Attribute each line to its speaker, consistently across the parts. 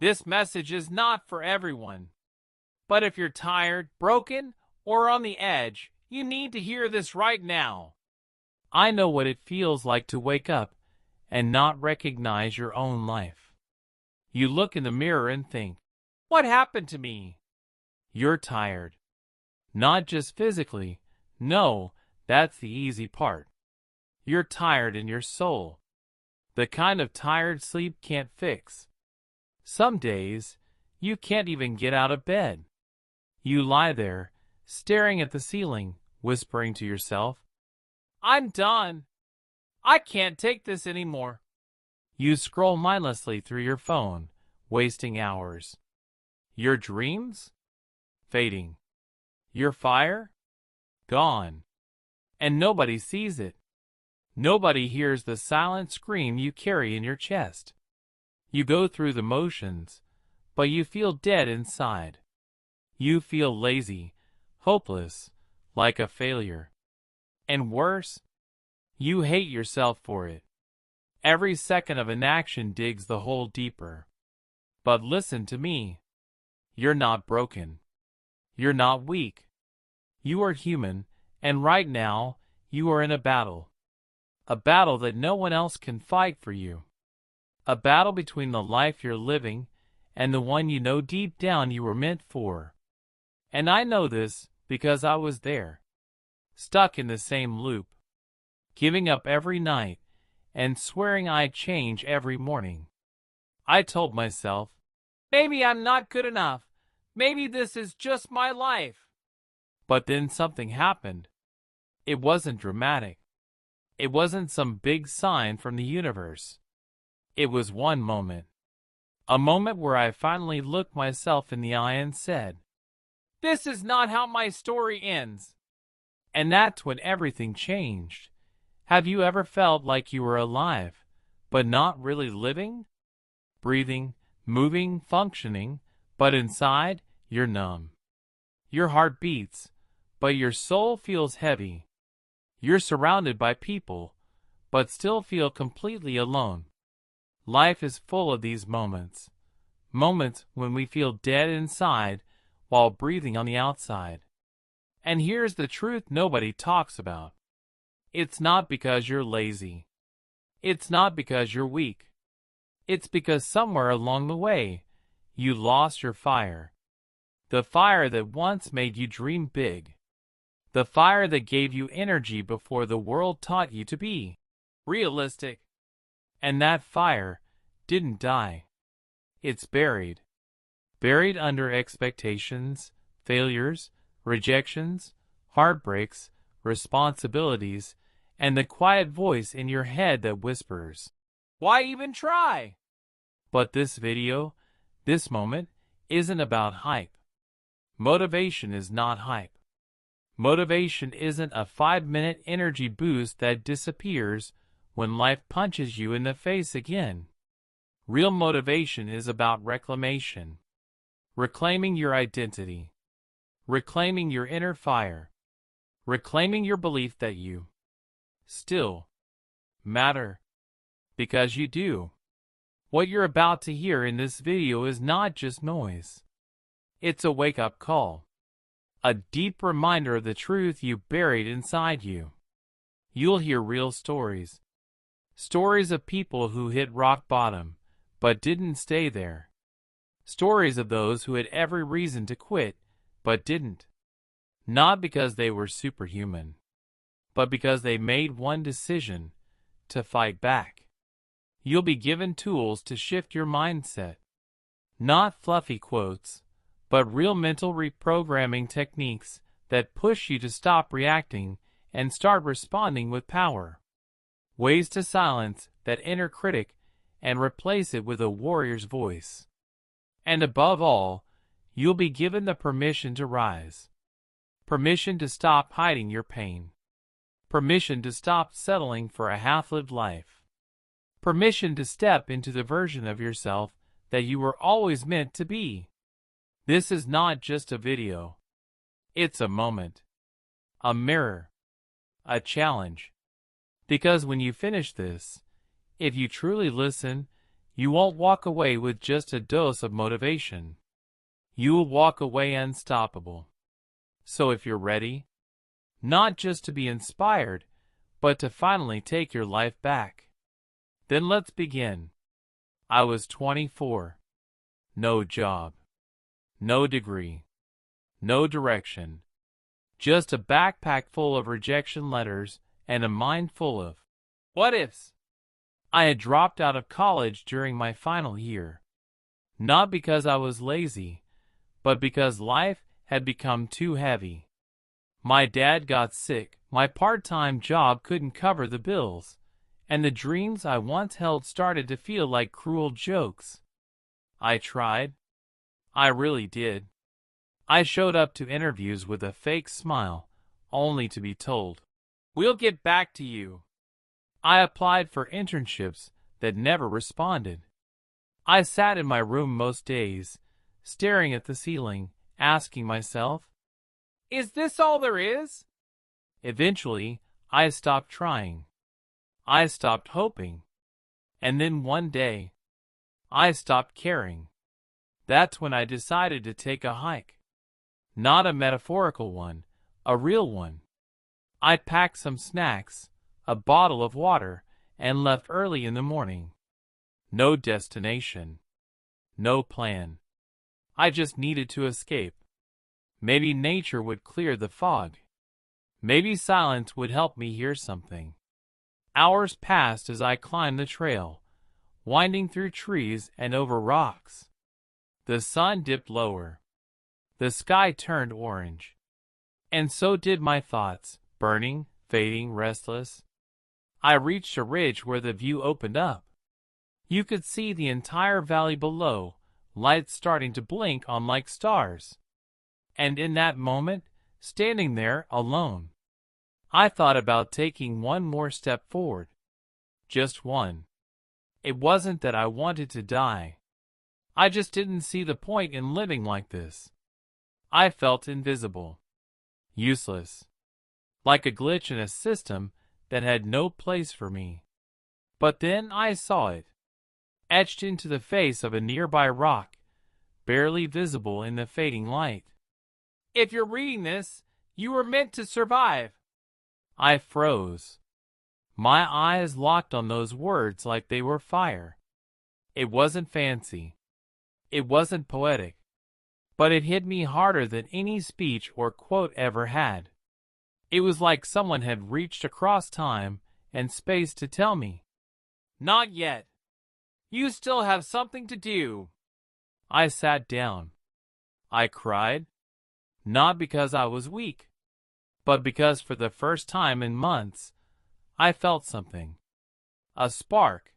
Speaker 1: This message is not for everyone. But if you're tired, broken, or on the edge, you need to hear this right now. I know what it feels like to wake up and not recognize your own life. You look in the mirror and think, what happened to me? You're tired. Not just physically. No, that's the easy part. You're tired in your soul. The kind of tired sleep can't fix. Some days, you can't even get out of bed. You lie there, staring at the ceiling, whispering to yourself, I'm done. I can't take this anymore. You scroll mindlessly through your phone, wasting hours. Your dreams? Fading. Your fire? Gone. And nobody sees it. Nobody hears the silent scream you carry in your chest. You go through the motions, but you feel dead inside. You feel lazy, hopeless, like a failure. And worse, you hate yourself for it. Every second of inaction digs the hole deeper. But listen to me. You're not broken. You're not weak. You are human, and right now, you are in a battle. A battle that no one else can fight for you. A battle between the life you're living and the one you know deep down you were meant for. And I know this because I was there. Stuck in the same loop. Giving up every night and swearing I'd change every morning. I told myself, maybe I'm not good enough. Maybe this is just my life. But then something happened. It wasn't dramatic. It wasn't some big sign from the universe. It was one moment. A moment where I finally looked myself in the eye and said, this is not how my story ends. And that's when everything changed. Have you ever felt like you were alive, but not really living? Breathing, moving, functioning, but inside, you're numb. Your heart beats, but your soul feels heavy. You're surrounded by people, but still feel completely alone. Life is full of these moments. Moments when we feel dead inside while breathing on the outside. And here's the truth nobody talks about. It's not because you're lazy. It's not because you're weak. It's because somewhere along the way, you lost your fire. The fire that once made you dream big. The fire that gave you energy before the world taught you to be realistic. And that fire didn't die. It's buried. Buried under expectations, failures, rejections, heartbreaks, responsibilities, and the quiet voice in your head that whispers, why even try? But this video, this moment, isn't about hype. Motivation is not hype. Motivation isn't a 5-minute energy boost that disappears when life punches you in the face again. Real motivation is about reclamation. Reclaiming your identity. Reclaiming your inner fire. Reclaiming your belief that you still matter. Because you do. What you're about to hear in this video is not just noise. It's a wake-up call. A deep reminder of the truth you buried inside you. You'll hear real stories. Stories of people who hit rock bottom, but didn't stay there. Stories of those who had every reason to quit, but didn't. Not because they were superhuman, but because they made one decision to fight back. You'll be given tools to shift your mindset. Not fluffy quotes, but real mental reprogramming techniques that push you to stop reacting and start responding with power. Ways to silence that inner critic and replace it with a warrior's voice. And above all, you'll be given the permission to rise. Permission to stop hiding your pain. Permission to stop settling for a half-lived life. Permission to step into the version of yourself that you were always meant to be. This is not just a video. It's a moment. A mirror. A challenge. Because when you finish this, if you truly listen, You won't walk away with just a dose of motivation. You will walk away unstoppable. So if you're ready, not just to be inspired, but to finally take your life back, then let's begin. I was 24. No job. No degree. No direction. Just a backpack full of rejection letters and a mind full of what ifs. I had dropped out of college during my final year. Not because I was lazy, but because life had become too heavy. My dad got sick, my part-time job couldn't cover the bills, and the dreams I once held started to feel like cruel jokes. I tried. I really did. I showed up to interviews with a fake smile, only to be told, "We'll get back to you." I applied for internships that never responded. I sat in my room most days, staring at the ceiling, asking myself, "Is this all there is?" Eventually, I stopped trying. I stopped hoping. And then one day, I stopped caring. That's when I decided to take a hike. Not a metaphorical one, a real one. I packed some snacks, a bottle of water, and left early in the morning. No destination. No plan. I just needed to escape. Maybe nature would clear the fog. Maybe silence would help me hear something. Hours passed as I climbed the trail, winding through trees and over rocks. The sun dipped lower. The sky turned orange. And so did my thoughts, burning, fading, restless. I reached a ridge where the view opened up. You could see the entire valley below, lights starting to blink on like stars. And in that moment, standing there alone, I thought about taking one more step forward. Just one. It wasn't that I wanted to die. I just didn't see the point in living like this. I felt invisible. Useless. Like a glitch in a system that had no place for me. But then I saw it. Etched into the face of a nearby rock, barely visible in the fading light. "If you're reading this, you were meant to survive." I froze. My eyes locked on those words like they were fire. It wasn't fancy. It wasn't poetic. But it hit me harder than any speech or quote ever had. It was like someone had reached across time and space to tell me, "Not yet. You still have something to do." I sat down. I cried. Not because I was weak, but because for the first time in months, I felt something. A spark.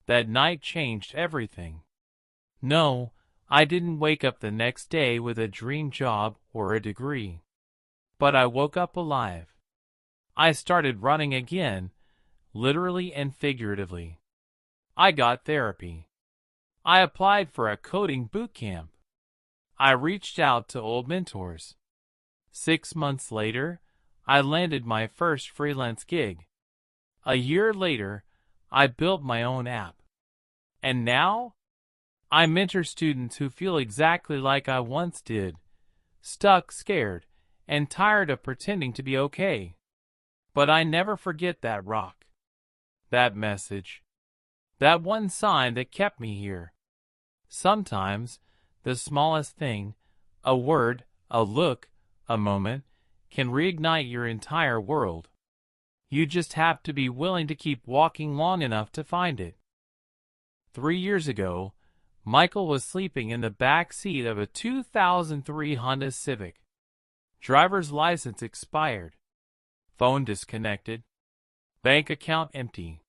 Speaker 1: That night changed everything. No, I didn't wake up the next day with a dream job or a degree. But I woke up alive. I started running again, literally and figuratively. I got therapy. I applied for a coding boot camp. I reached out to old mentors. 6 months later, I landed my first freelance gig. A year later, I built my own app. And now, I mentor students who feel exactly like I once did, stuck, scared, and tired of pretending to be okay. But I never forget that rock, that message, that one sign that kept me here. Sometimes, the smallest thing, a word, a look, a moment, can reignite your entire world. You just have to be willing to keep walking long enough to find it. 3 years ago, Michael was sleeping in the back seat of a 2003 Honda Civic. Driver's license expired. Phone disconnected. Bank account empty.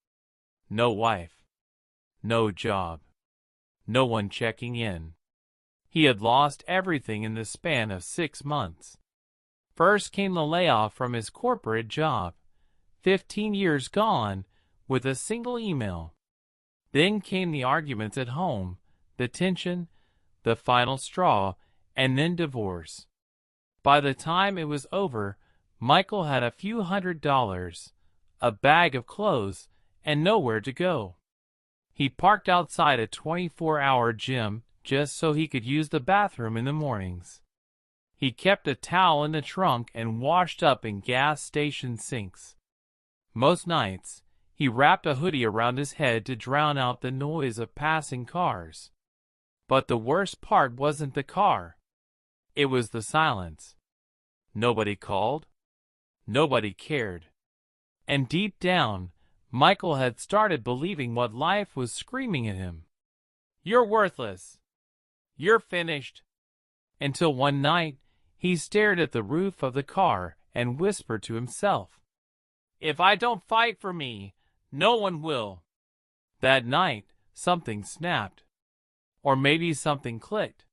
Speaker 1: No wife. No job. No one checking in. He had lost everything in the span of 6 months. First came the layoff from his corporate job. 15 years gone with a single email. Then came the arguments at home, the tension, the final straw, and then divorce. By the time it was over, Michael had a few $100s, a bag of clothes, and nowhere to go. He parked outside a 24-hour gym just so he could use the bathroom in the mornings. He kept a towel in the trunk and washed up in gas station sinks. Most nights, he wrapped a hoodie around his head to drown out the noise of passing cars. But the worst part wasn't the car. It was the silence. Nobody called. Nobody cared. And deep down, Michael had started believing what life was screaming at him. You're worthless. You're finished. Until one night, he stared at the roof of the car and whispered to himself, "If I don't fight for me, no one will." That night, something snapped. Or maybe something clicked.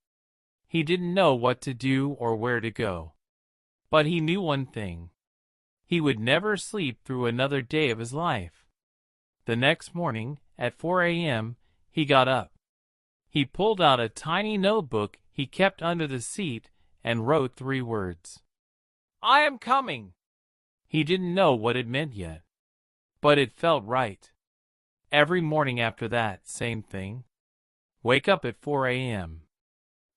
Speaker 1: He didn't know what to do or where to go. But he knew one thing. He would never sleep through another day of his life. The next morning, at 4 a.m., he got up. He pulled out a tiny notebook he kept under the seat and wrote 3 words. I am coming. He didn't know what it meant yet. But it felt right. Every morning after that, same thing. Wake up at 4 a.m.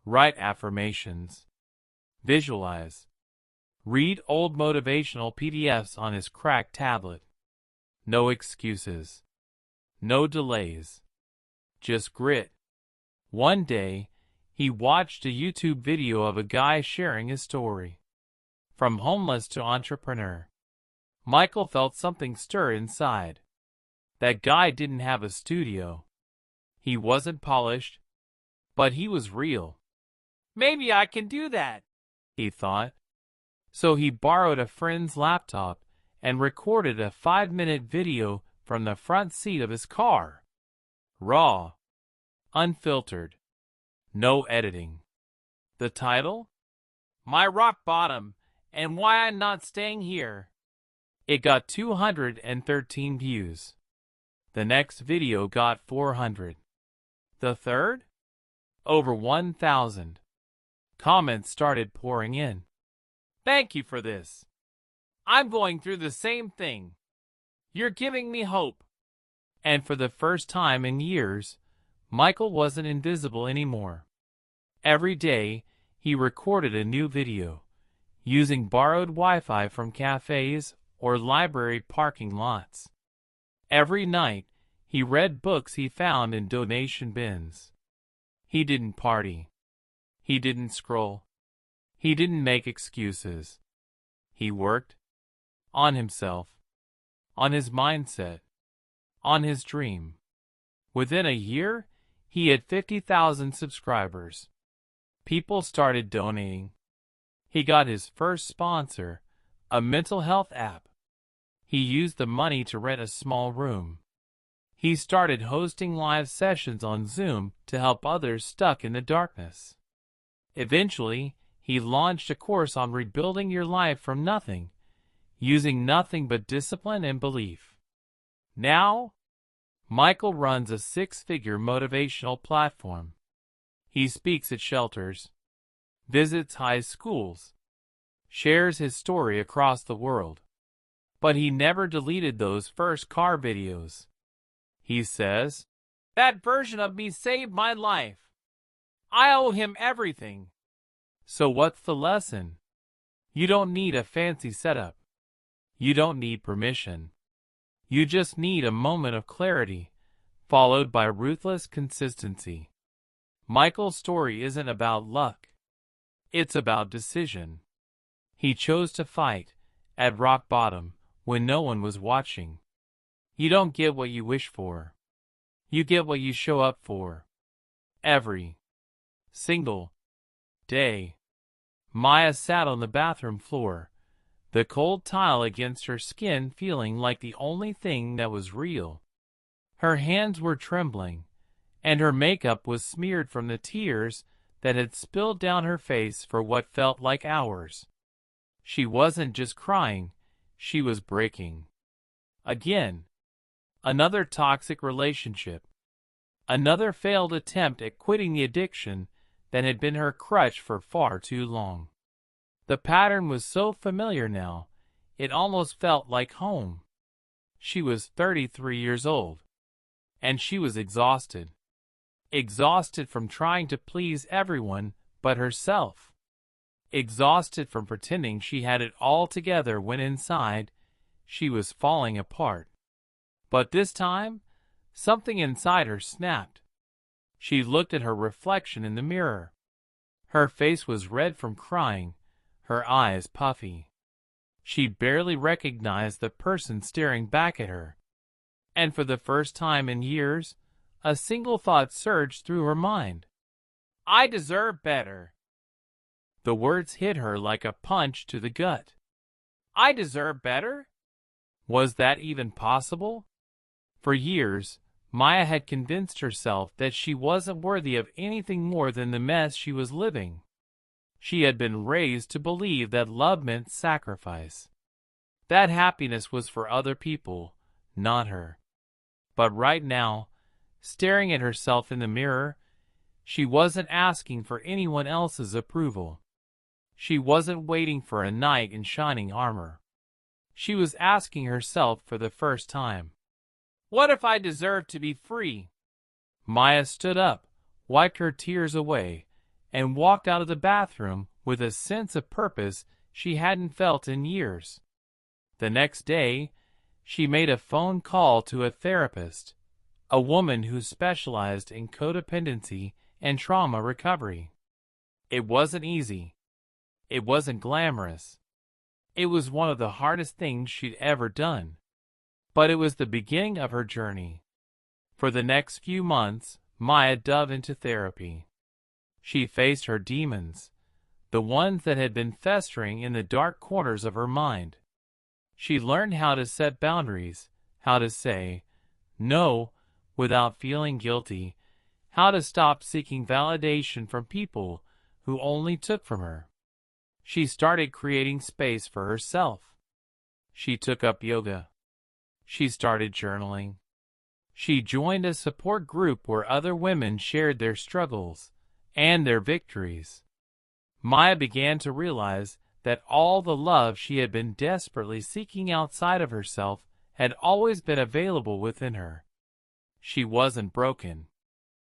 Speaker 1: Write affirmations. Visualize. Read old motivational PDFs on his cracked tablet. No excuses. No delays. Just grit. One day, he watched a YouTube video of a guy sharing his story. From homeless to entrepreneur. Michael felt something stir inside. That guy didn't have a studio. He wasn't polished, but he was real. Maybe I can do that, he thought. So he borrowed a friend's laptop and recorded a 5-minute video from the front seat of his car. Raw. Unfiltered. No editing. The title? My Rock Bottom and Why I'm Not Staying Here. It got 213 views. The next video got 400. The third? Over 1,000. Comments started pouring in. Thank you for this. I'm going through the same thing. You're giving me hope. And for the first time in years, Michael wasn't invisible anymore. Every day, he recorded a new video, using borrowed Wi-Fi from cafes or library parking lots. Every night, he read books he found in donation bins. He didn't party. He didn't scroll. He didn't make excuses. He worked on himself, on his mindset, on his dream. Within a year, he had 50,000 subscribers. People started donating. He got his first sponsor, a mental health app. He used the money to rent a small room. He started hosting live sessions on Zoom to help others stuck in the darkness. Eventually, he launched a course on rebuilding your life from nothing, using nothing but discipline and belief. Now, Michael runs a 6-figure motivational platform. He speaks at shelters, visits high schools, shares his story across the world. But he never deleted those first car videos. He says, that version of me saved my life. I owe him everything. So what's the lesson? You don't need a fancy setup. You don't need permission. You just need a moment of clarity, followed by ruthless consistency. Michael's story isn't about luck. It's about decision. He chose to fight, at rock bottom, when no one was watching. You don't get what you wish for. You get what you show up for. Every single day. Maya sat on the bathroom floor, the cold tile against her skin feeling like the only thing that was real. Her hands were trembling, and her makeup was smeared from the tears that had spilled down her face for what felt like hours. She wasn't just crying, she was breaking. Again. Another toxic relationship. Another failed attempt at quitting the addiction that had been her crutch for far too long. The pattern was so familiar now, it almost felt like home. She was 33 years old. and she was exhausted. Exhausted from trying to please everyone but herself. Exhausted from pretending she had it all together when inside, she was falling apart. But this time, something inside her snapped. She looked at her reflection in the mirror. Her face was red from crying, her eyes puffy. She barely recognized the person staring back at her. And for the first time in years, a single thought surged through her mind. I deserve better. The words hit her like a punch to the gut. I deserve better? Was that even possible? For years, Maya had convinced herself that she wasn't worthy of anything more than the mess she was living. She had been raised to believe that love meant sacrifice. That happiness was for other people, not her. But right now, staring at herself in the mirror, she wasn't asking for anyone else's approval. She wasn't waiting for a knight in shining armor. She was asking herself for the first time, what if I deserve to be free? Maya stood up, wiped her tears away, and walked out of the bathroom with a sense of purpose she hadn't felt in years. The next day, she made a phone call to a therapist, a woman who specialized in codependency and trauma recovery. It wasn't easy. It wasn't glamorous. It was one of the hardest things she'd ever done. But it was the beginning of her journey. For the next few months, Maya dove into therapy. She faced her demons, the ones that had been festering in the dark corners of her mind. She learned how to set boundaries, how to say no without feeling guilty, how to stop seeking validation from people who only took from her. She started creating space for herself. She took up yoga. She started journaling. She joined a support group where other women shared their struggles and their victories. Maya began to realize that all the love she had been desperately seeking outside of herself had always been available within her. She wasn't broken.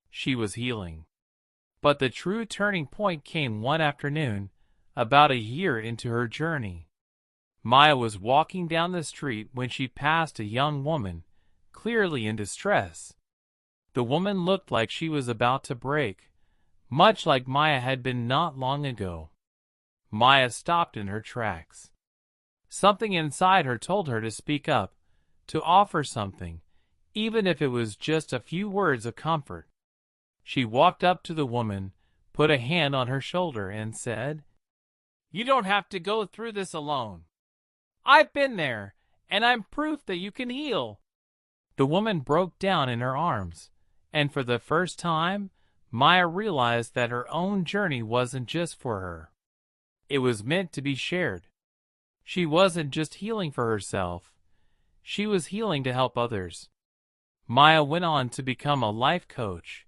Speaker 1: She was healing. But the true turning point came one afternoon, about a year into her journey. Maya was walking down the street when she passed a young woman, clearly in distress. The woman looked like she was about to break, much like Maya had been not long ago. Maya stopped in her tracks. Something inside her told her to speak up, to offer something, even if it was just a few words of comfort. She walked up to the woman, put a hand on her shoulder, and said, "You don't have to go through this alone. I've been there, and I'm proof that you can heal." The woman broke down in her arms, and for the first time, Maya realized that her own journey wasn't just for her. It was meant to be shared. She wasn't just healing for herself. She was healing to help others. Maya went on to become a life coach,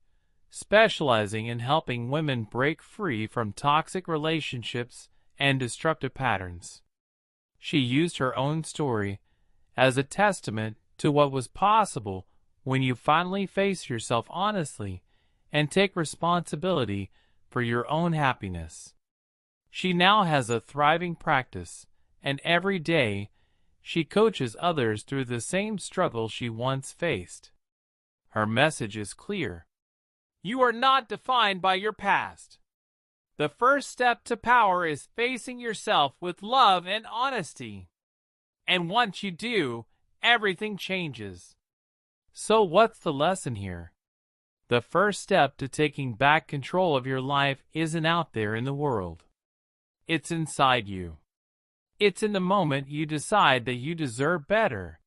Speaker 1: specializing in helping women break free from toxic relationships and destructive patterns. She used her own story as a testament to what was possible when you finally face yourself honestly and take responsibility for your own happiness. She now has a thriving practice, and every day she coaches others through the same struggle she once faced. Her message is clear. You are not defined by your past. The first step to power is facing yourself with love and honesty. And once you do, everything changes. So what's the lesson here? The first step to taking back control of your life isn't out there in the world. It's inside you. It's in the moment you decide that you deserve better.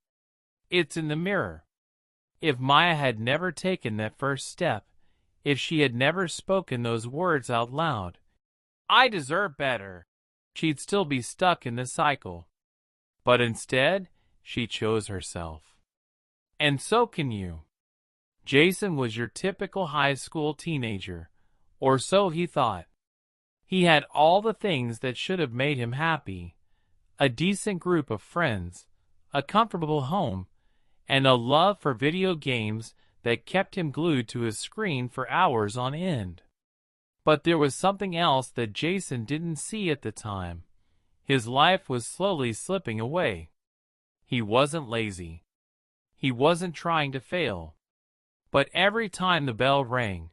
Speaker 1: It's in the mirror. If Maya had never taken that first step, if she had never spoken those words out loud, I deserve better, she'd still be stuck in the cycle. But instead, she chose herself. And so can you. Jason was your typical high school teenager, or so he thought. He had all the things that should have made him happy: a decent group of friends, a comfortable home, and a love for video games that kept him glued to his screen for hours on end. But there was something else that Jason didn't see at the time. His life was slowly slipping away. He wasn't lazy. He wasn't trying to fail. But every time the bell rang,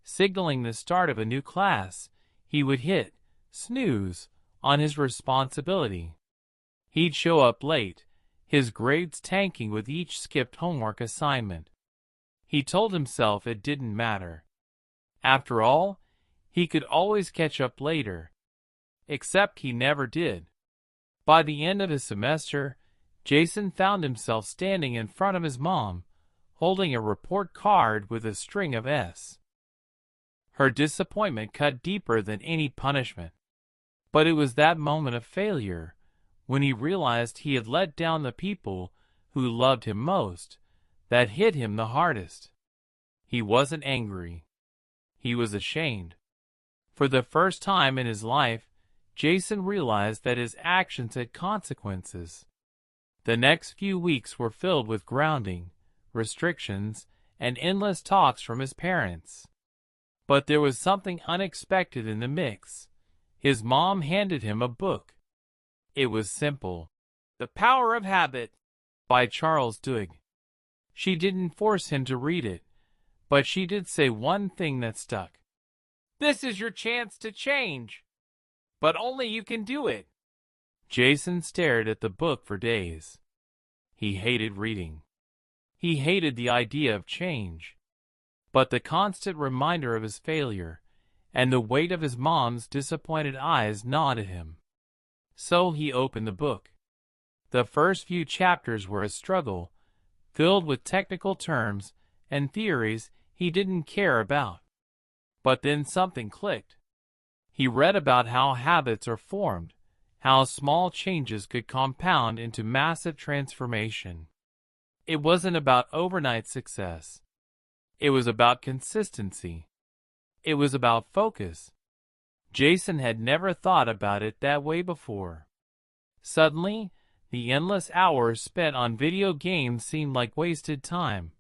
Speaker 1: signaling the start of a new class, he would hit snooze on his responsibility. He'd show up late, his grades tanking with each skipped homework assignment. He told himself it didn't matter. After all, he could always catch up later. Except he never did. By the end of his semester, Jason found himself standing in front of his mom, holding a report card with a string of S. Her disappointment cut deeper than any punishment. But it was that moment of failure, when he realized he had let down the people who loved him most, that hit him the hardest. He wasn't angry. He was ashamed. For the first time in his life, Jason realized that his actions had consequences. The next few weeks were filled with grounding, restrictions, and endless talks from his parents. But there was something unexpected in the mix. His mom handed him a book. It was simple. The Power of Habit by Charles Duhigg. She didn't force him to read it, but she did say one thing that stuck. This is your chance to change. But only you can do it. Jason stared at the book for days. He hated reading. He hated the idea of change. But the constant reminder of his failure and the weight of his mom's disappointed eyes gnawed at him. So he opened the book. The first few chapters were a struggle, filled with technical terms and theories he didn't care about. But then something clicked. He read about how habits are formed, how small changes could compound into massive transformation. It wasn't about overnight success. It was about consistency. It was about focus. Jason had never thought about it that way before. Suddenly, the endless hours spent on video games seemed like wasted time.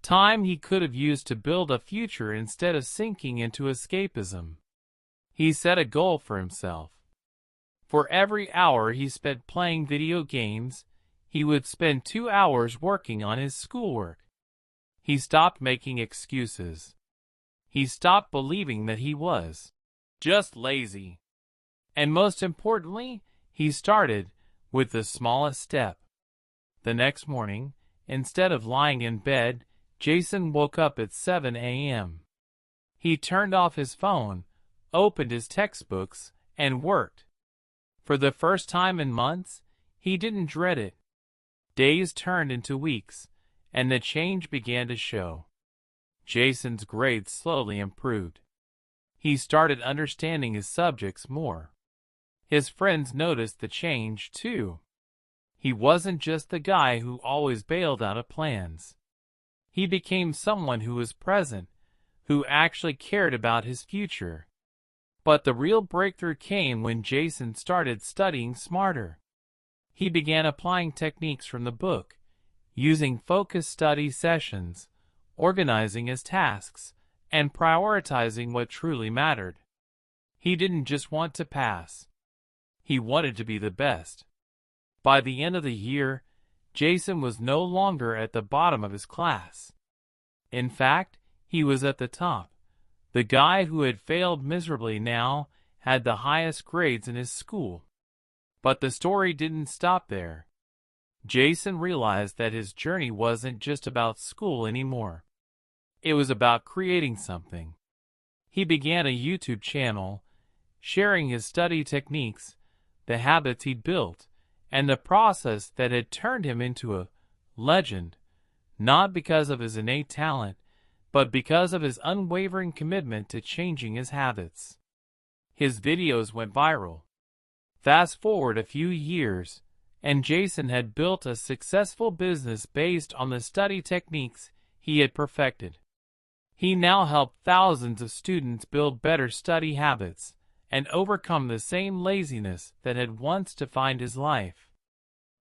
Speaker 1: Time he could have used to build a future instead of sinking into escapism. He set a goal for himself. For every hour he spent playing video games, he would spend 2 hours working on his schoolwork. He stopped making excuses. He stopped believing that he was just lazy. And most importantly, he started with the smallest step. The next morning, instead of lying in bed, Jason woke up at 7 a.m. He turned off his phone, opened his textbooks, and worked. For the first time in months, he didn't dread it. Days turned into weeks, and the change began to show. Jason's grades slowly improved. He started understanding his subjects more. His friends noticed the change, too. He wasn't just the guy who always bailed out of plans. He became someone who was present, who actually cared about his future. But the real breakthrough came when Jason started studying smarter. He began applying techniques from the book, using focused study sessions, organizing his tasks, and prioritizing what truly mattered. He didn't just want to pass. He wanted to be the best. By the end of the year, Jason was no longer at the bottom of his class. In fact, he was at the top. The guy who had failed miserably now had the highest grades in his school. But the story didn't stop there. Jason realized that his journey wasn't just about school anymore. It was about creating something. He began a YouTube channel, sharing his study techniques, the habits he'd built, and the process that had turned him into a legend, not because of his innate talent, but because of his unwavering commitment to changing his habits. His videos went viral. Fast forward a few years, and Jason had built a successful business based on the study techniques he had perfected. He now helped thousands of students build better study habits and overcome the same laziness that had once defined his life.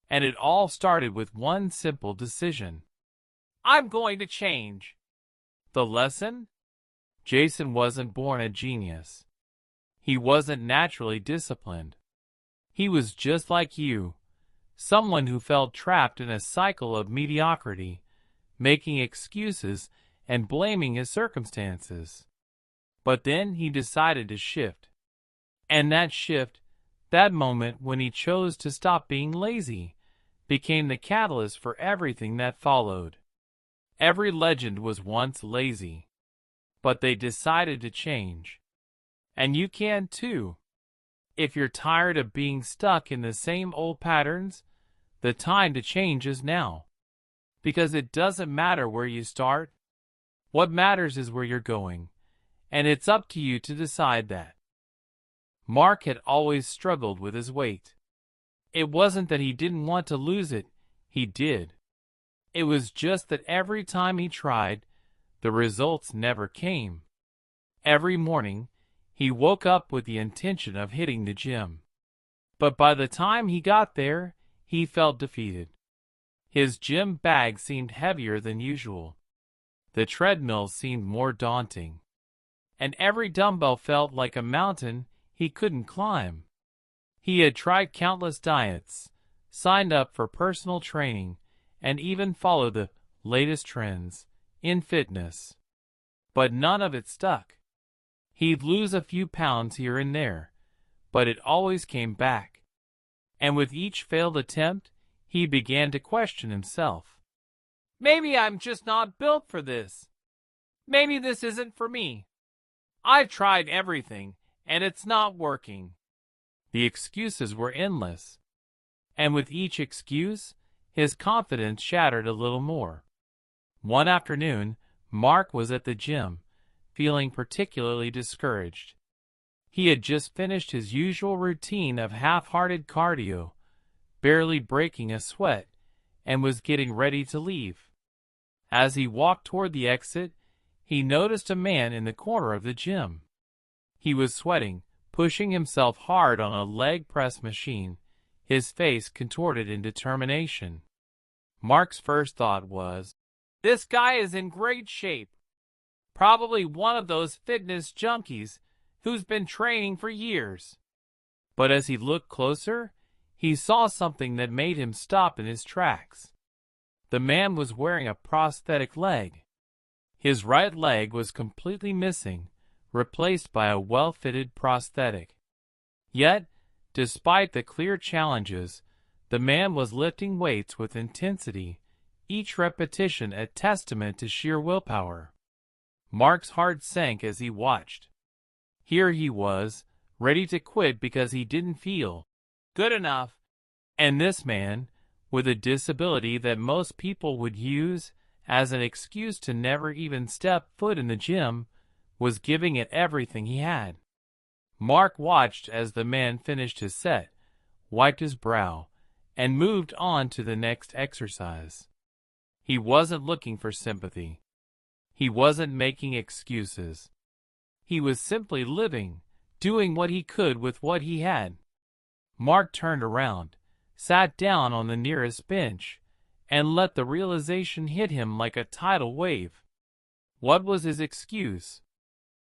Speaker 1: And it all started with one simple decision. I'm going to change. The lesson? Jason wasn't born a genius. He wasn't naturally disciplined. He was just like you, someone who felt trapped in a cycle of mediocrity, making excuses and blaming his circumstances. But then he decided to shift. And that shift, that moment when he chose to stop being lazy, became the catalyst for everything that followed. Every legend was once lazy, but they decided to change. And you can too. If you're tired of being stuck in the same old patterns, the time to change is now. Because it doesn't matter where you start. What matters is where you're going. And it's up to you to decide that. Mark had always struggled with his weight. It wasn't that he didn't want to lose it, he did. It was just that every time he tried, the results never came. Every morning, he woke up with the intention of hitting the gym. But by the time he got there, he felt defeated. His gym bag seemed heavier than usual. The treadmill seemed more daunting. And every dumbbell felt like a mountain he couldn't climb. He had tried countless diets, signed up for personal training, and even followed the latest trends in fitness. But none of it stuck. He'd lose a few pounds here and there, but it always came back. And with each failed attempt, he began to question himself. Maybe I'm just not built for this. Maybe this isn't for me. I've tried everything, and it's not working. The excuses were endless. And with each excuse, his confidence shattered a little more. One afternoon, Mark was at the gym, feeling particularly discouraged. He had just finished his usual routine of half-hearted cardio, barely breaking a sweat, and was getting ready to leave. As he walked toward the exit, he noticed a man in the corner of the gym. He was sweating, pushing himself hard on a leg press machine, his face contorted in determination. Mark's first thought was, "This guy is in great shape. Probably one of those fitness junkies who's been training for years." But as he looked closer, he saw something that made him stop in his tracks. The man was wearing a prosthetic leg. His right leg was completely missing, replaced by a well-fitted prosthetic. Yet, despite the clear challenges, the man was lifting weights with intensity, each repetition a testament to sheer willpower. Mark's heart sank as he watched. Here he was, ready to quit because he didn't feel good enough. And this man, with a disability that most people would use as an excuse to never even step foot in the gym, was giving it everything he had. Mark watched as the man finished his set, wiped his brow, and moved on to the next exercise. He wasn't looking for sympathy. He wasn't making excuses. He was simply living, doing what he could with what he had. Mark turned around, sat down on the nearest bench, and let the realization hit him like a tidal wave. What was his excuse?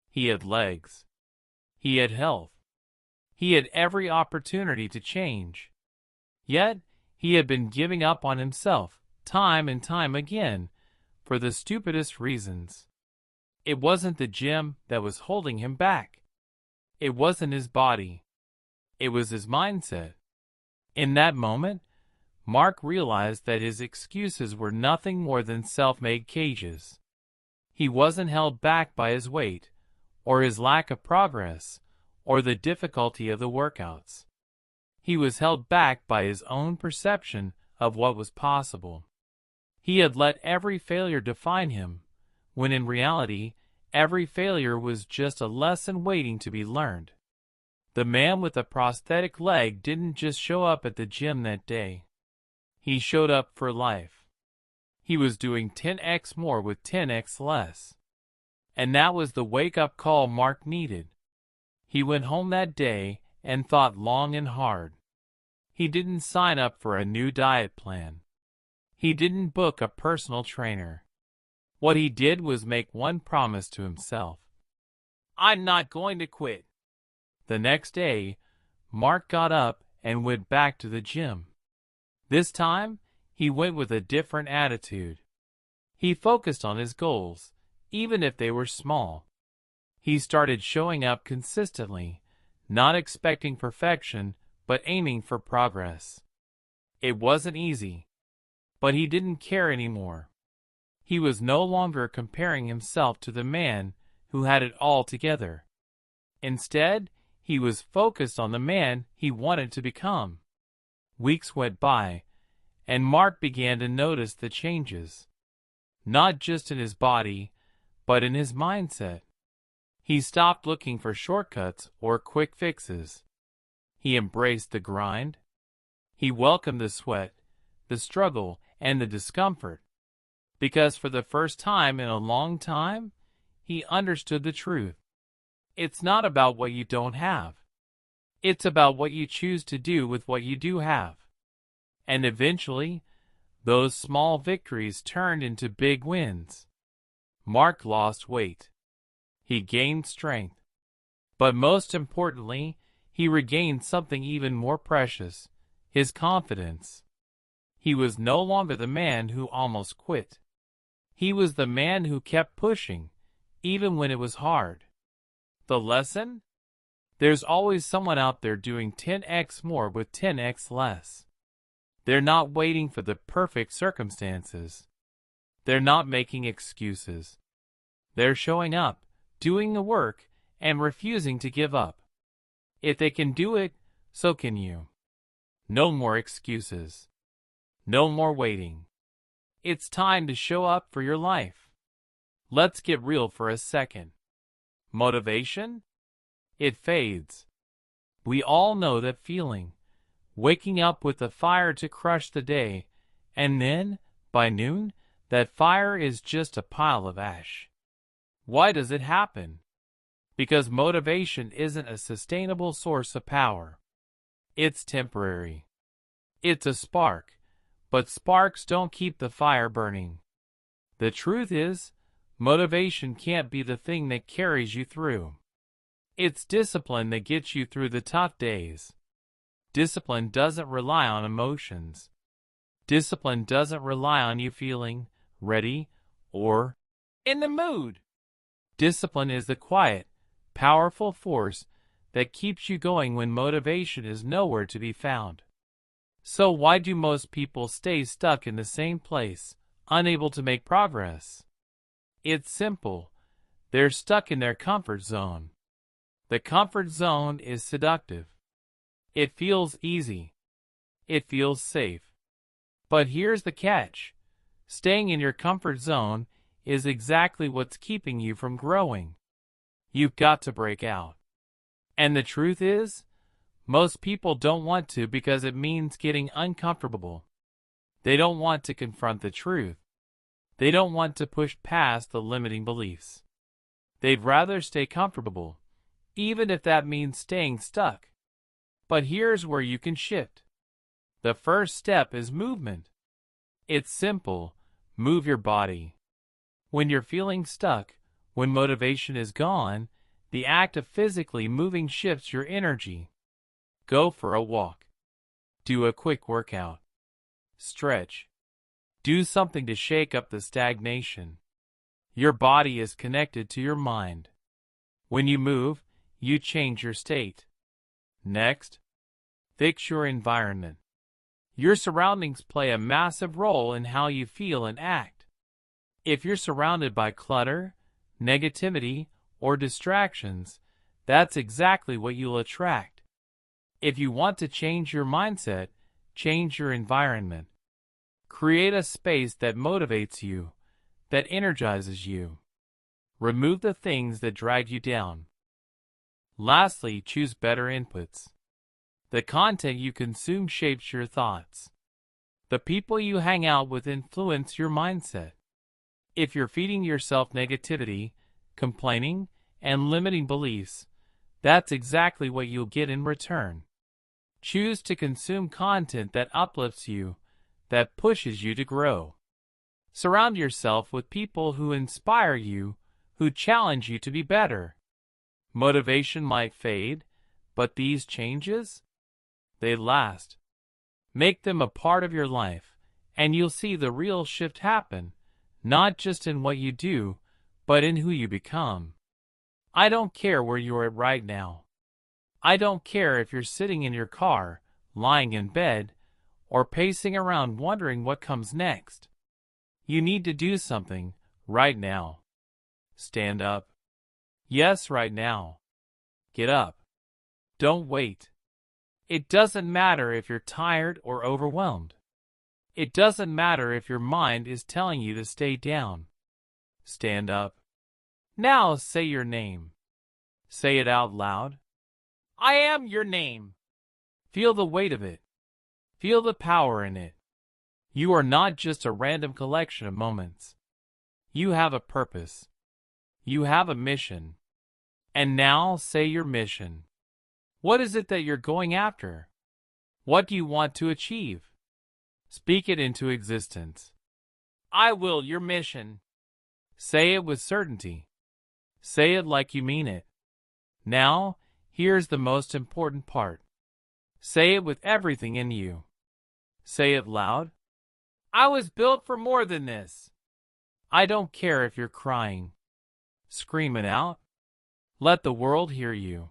Speaker 1: He had legs. He had health. He had every opportunity to change. Yet, he had been giving up on himself, time and time again, for the stupidest reasons. It wasn't the gym that was holding him back. It wasn't his body. It was his mindset. In that moment, Mark realized that his excuses were nothing more than self-made cages. He wasn't held back by his weight, or his lack of progress, or the difficulty of the workouts. He was held back by his own perception of what was possible. He had let every failure define him, when in reality, every failure was just a lesson waiting to be learned. The man with the prosthetic leg didn't just show up at the gym that day. He showed up for life. He was doing 10x more with 10x less. And that was the wake-up call Mark needed. He went home that day and thought long and hard. He didn't sign up for a new diet plan. He didn't book a personal trainer. What he did was make one promise to himself. I'm not going to quit. The next day, Mark got up and went back to the gym. This time, he went with a different attitude. He focused on his goals, even if they were small. He started showing up consistently, not expecting perfection, but aiming for progress. It wasn't easy, but he didn't care anymore. He was no longer comparing himself to the man who had it all together. Instead, he was focused on the man he wanted to become. Weeks went by, and Mark began to notice the changes, not just in his body, but in his mindset. He stopped looking for shortcuts or quick fixes. He embraced the grind. He welcomed the sweat, the struggle, and the discomfort. Because for the first time in a long time, he understood the truth. It's not about what you don't have. It's about what you choose to do with what you do have. And eventually, those small victories turned into big wins. Mark lost weight. He gained strength. But most importantly, he regained something even more precious, his confidence. He was no longer the man who almost quit. He was the man who kept pushing, even when it was hard. The lesson? There's always someone out there doing 10x more with 10x less. They're not waiting for the perfect circumstances. They're not making excuses. They're showing up, doing the work, and refusing to give up. If they can do it, so can you. No more excuses. No more waiting. It's time to show up for your life. Let's get real for a second. Motivation? It fades. We all know that feeling. Waking up with the fire to crush the day, and then, by noon, that fire is just a pile of ash. Why does it happen? Because motivation isn't a sustainable source of power. It's temporary. It's a spark, but sparks don't keep the fire burning. The truth is, motivation can't be the thing that carries you through. It's discipline that gets you through the tough days. Discipline doesn't rely on emotions. Discipline doesn't rely on you feeling ready or in the mood. Discipline is the quiet, powerful force that keeps you going when motivation is nowhere to be found. So why do most people stay stuck in the same place, unable to make progress? It's simple. They're stuck in their comfort zone. The comfort zone is seductive. It feels easy. It feels safe. But here's the catch. Staying in your comfort zone is exactly what's keeping you from growing. You've got to break out. And the truth is, most people don't want to because it means getting uncomfortable. They don't want to confront the truth. They don't want to push past the limiting beliefs. They'd rather stay comfortable, even if that means staying stuck. But here's where you can shift. The first step is movement. It's simple. Move your body. When you're feeling stuck, when motivation is gone, the act of physically moving shifts your energy. Go for a walk. Do a quick workout. Stretch. Do something to shake up the stagnation. Your body is connected to your mind. When you move, you change your state. Next, fix your environment. Your surroundings play a massive role in how you feel and act. If you're surrounded by clutter, negativity, or distractions, that's exactly what you'll attract. If you want to change your mindset, change your environment. Create a space that motivates you, that energizes you. Remove the things that drag you down. Lastly, choose better inputs. The content you consume shapes your thoughts. The people you hang out with influence your mindset. If you're feeding yourself negativity, complaining, and limiting beliefs, that's exactly what you'll get in return. Choose to consume content that uplifts you, that pushes you to grow. Surround yourself with people who inspire you, who challenge you to be better. Motivation might fade, but these changes, they last. Make them a part of your life, and you'll see the real shift happen, not just in what you do, but in who you become. I don't care where you're at right now. I don't care if you're sitting in your car, lying in bed, or pacing around wondering what comes next. You need to do something right now. Stand up. Yes, right now. Get up. Don't wait. It doesn't matter if you're tired or overwhelmed. It doesn't matter if your mind is telling you to stay down. Stand up. Now say your name. Say it out loud. I am your name. Feel the weight of it. Feel the power in it. You are not just a random collection of moments. You have a purpose. You have a mission. And now say your mission. What is it that you're going after? What do you want to achieve? Speak it into existence. I will your mission. Say it with certainty. Say it like you mean it. Now, here's the most important part. Say it with everything in you. Say it loud. I was built for more than this. I don't care if you're crying. Scream it out. Let the world hear you.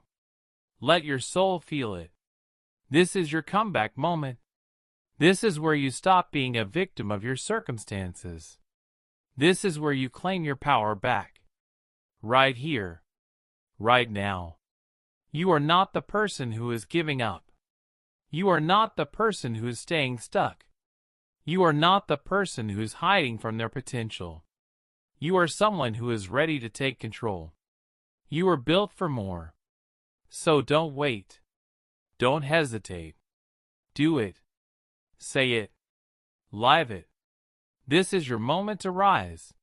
Speaker 1: Let your soul feel it. This is your comeback moment. This is where you stop being a victim of your circumstances. This is where you claim your power back. Right here. Right now. You are not the person who is giving up. You are not the person who is staying stuck. You are not the person who is hiding from their potential. You are someone who is ready to take control. You are built for more. So don't wait. Don't hesitate. Do it. Say it. Live it. This is your moment to rise.